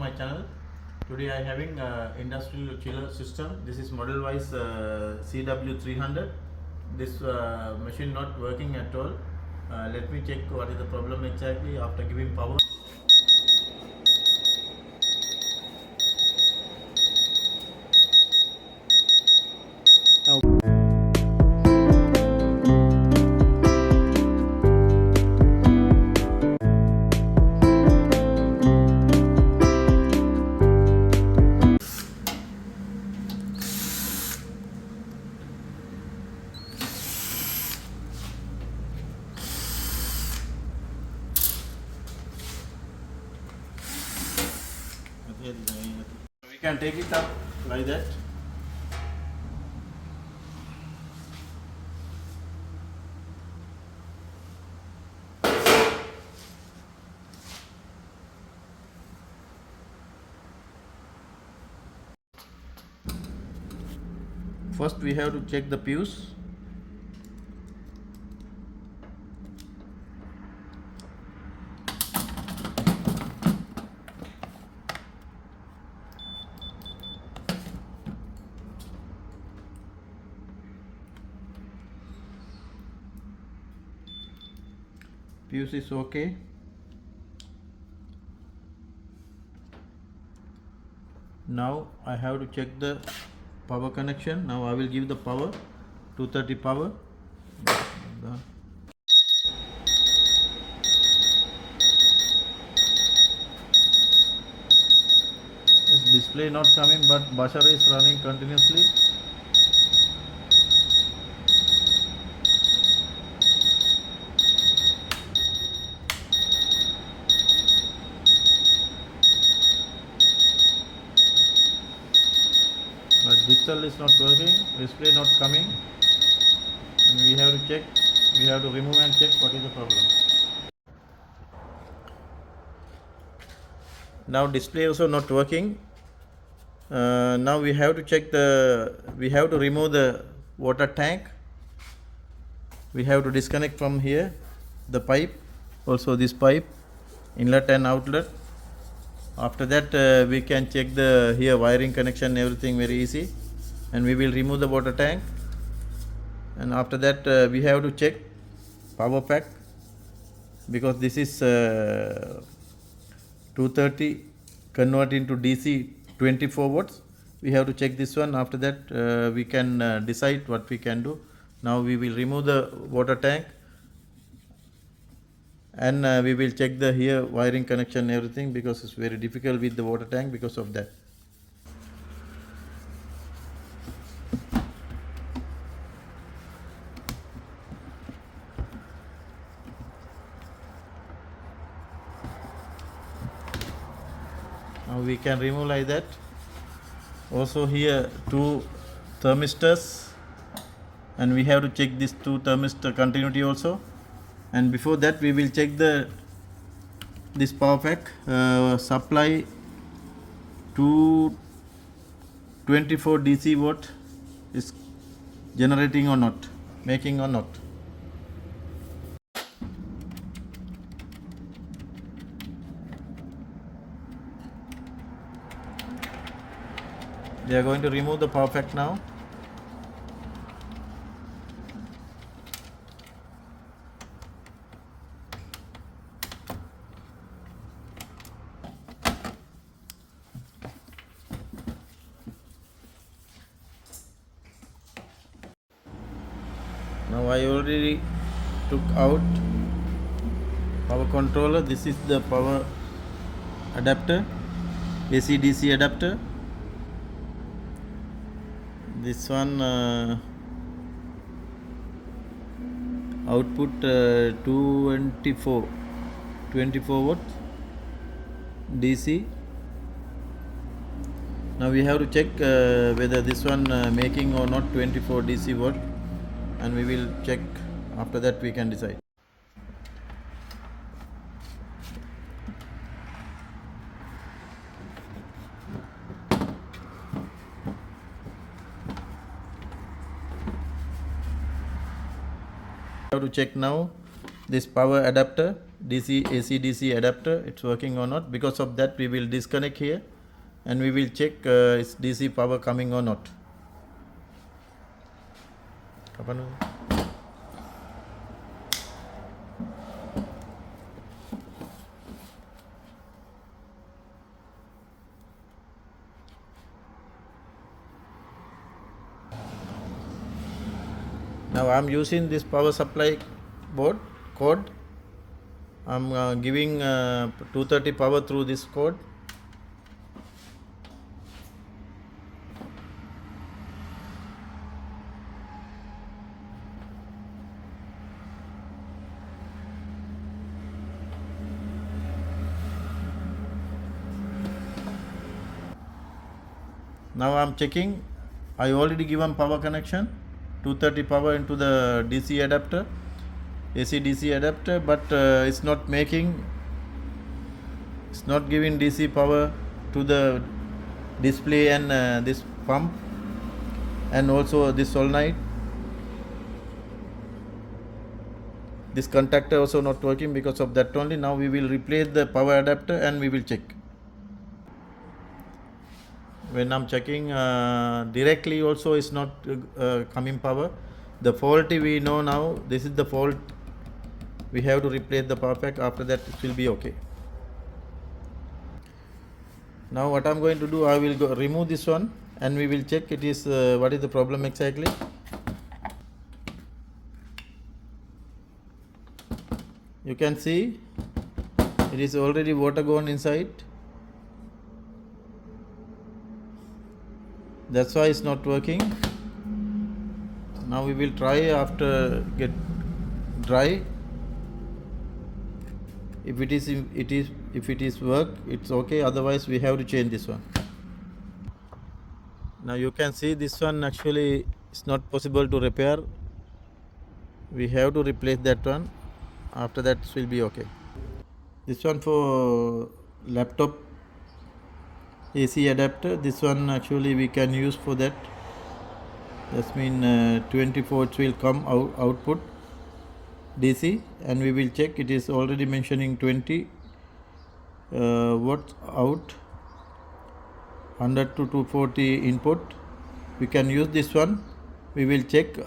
my channel. Today I am having industrial chiller system. This is model wise CW300. This machine not working at all. Let me check what is the problem exactly after giving power. We can take it up like that. First we have to check the fuse. Fuse is okay. Now I have to check the power connection. Now I will give the power 230 power. This display not coming, but Fujairah is running continuously. But digital is not working, display not coming, and we have to check, we have to remove and check what is the problem. Now display also not working. Now we have to check we have to remove the water tank. We have to disconnect from here the pipe, also this pipe, inlet and outlet. After that we can check the here wiring connection, everything very easy, and we will remove the water tank. And after that we have to check power pack, because this is 230 convert into DC 24 volts. We have to check this one. After that we can decide what we can do. Now we will remove the water tank, and we will check the here wiring connection, everything, because it's very difficult with the water tank because of that. Now we can remove like that. Also here two thermistors, and we have to check these two thermistor continuity also. And before that we will check this power pack supply 224 DC watt is generating or not, making or not. We are going to remove the power pack now. Now I already took out power controller. This is the power adapter, AC DC adapter. This one output 24 watt DC. Now we have to check whether this one making or not 24 DC watt, and we will check. After that we can decide. Have to check now this power adapter. DC AC DC adapter, it's working or not. Because of that, we will disconnect here and we will check is DC power coming or not. Kapan? Now I am using this power supply board code. I am giving 230 power through this code. Now I am checking. I already given power connection 230 power into the DC adapter, AC DC adapter, but it's not giving DC power to the display and this pump and also this solenoid. This contactor also not working. Because of that only, now we will replace the power adapter and we will check. When I'm checking directly also is not coming power. The faulty we know now, this is the fault. We have to replace the power pack. After that it will be okay. Now what I'm going to do, I will remove this one and we will check it is what is the problem exactly. You can see it is already water gone inside. That's why it's not working. Now we will try after get dry. If it is work, it's okay. Otherwise we have to change this one. Now you can see this one actually it's not possible to repair. We have to replace that one. After that it will be okay. This one for laptop AC adapter. This one actually we can use for that. That means 20 volts will come output DC, and we will check. It is already mentioning 20 watts out, 100 to 240 input. We can use this one. We will check.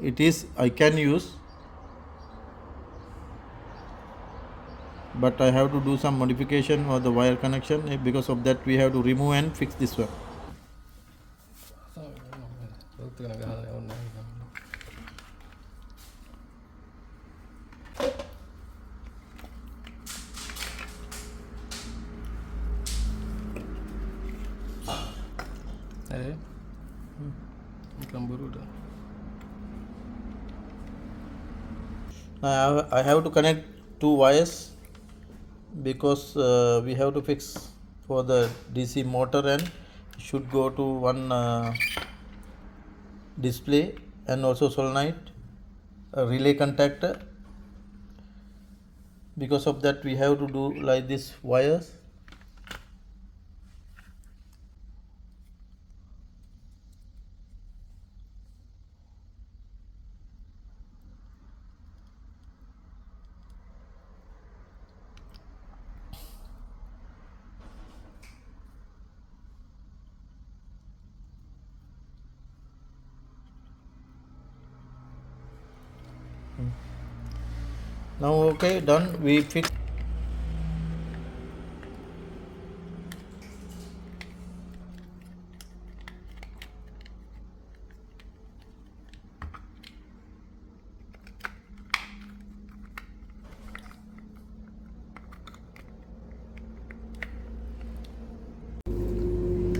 It is I can use, but I have to do some modification for the wire connection. Because of that we have to remove and fix this one. I have to connect two wires because we have to fix for the DC motor and should go to one display and also solenoid, a relay contactor. Because of that we have to do like this wires. Now okay, done. We fix.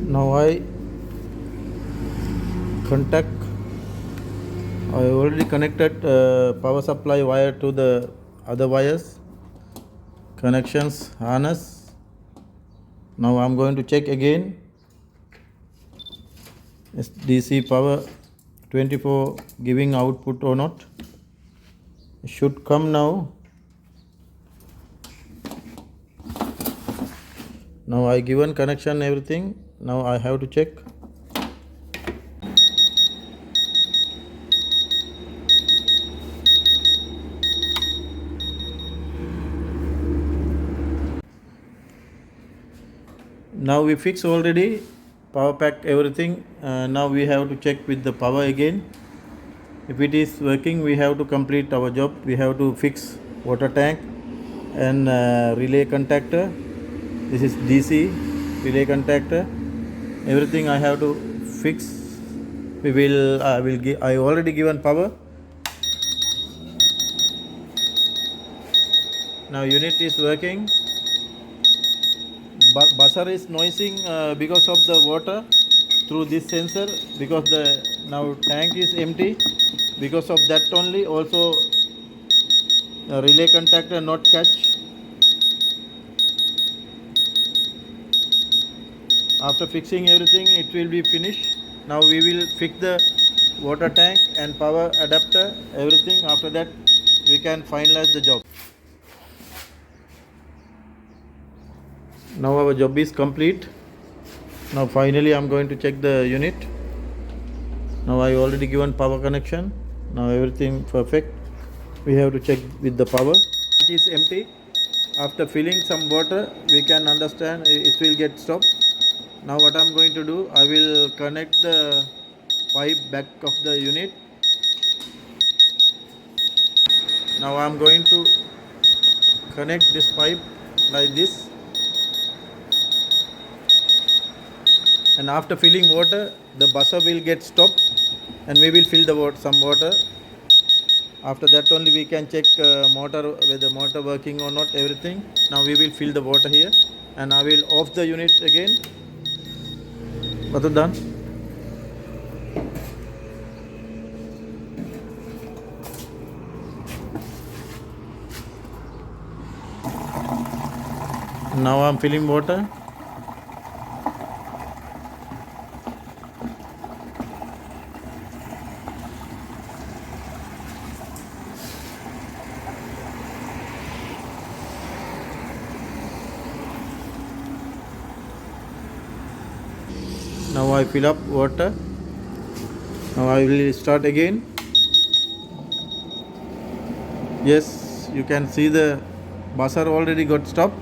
Now I already connected power supply wire to the other wires, connections, harness. Now I'm going to check again. Is DC power 24 giving output or not? It should come now. Now I given connection everything. Now I have to check. Now we fix already power pack everything. Now we have to check with the power again. If it is working, we have to complete our job. We have to fix water tank and relay contactor. This is DC relay contactor. Everything I have to fix. I already given power. Now unit is working. Buzzer is noising because of the water through this sensor, because the now tank is empty. Because of that only, also relay contactor not catch. After fixing everything, it will be finished. Now we will fix the water tank and power adapter, everything. After that we can finalize the job. Now our job is complete. Now finally I'm going to check the unit. Now I already given power connection. Now everything perfect. We have to check with the power. It is empty. After filling some water, we can understand it will get stopped. Now what I'm going to do, I will connect the pipe back of the unit. Now I'm going to connect this pipe like this. And after filling water, the buzzer will get stopped and we will fill the some water. After that only we can check motor, whether motor working or not, everything. Now we will fill the water here and I will off the unit again. What is done? Now I'm filling water. Now I fill up water. Now I will start again. Yes, you can see the buzzer already got stopped.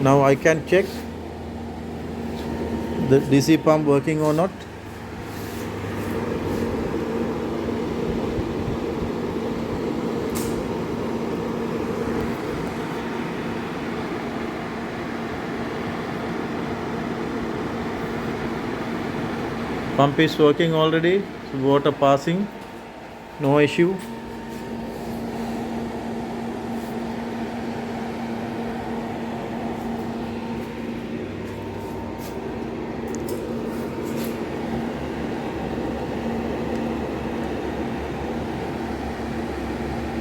Now I can check the DC pump working or not. Pump is working already, so water passing, no issue.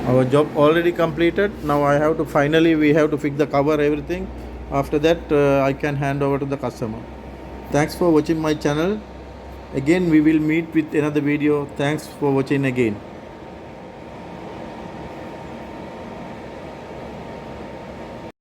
Our job already completed. Now I have to we have to fix the cover, everything. After that I can hand over to the customer. Thanks for watching my channel. Again we will meet with another video. Thanks for watching again.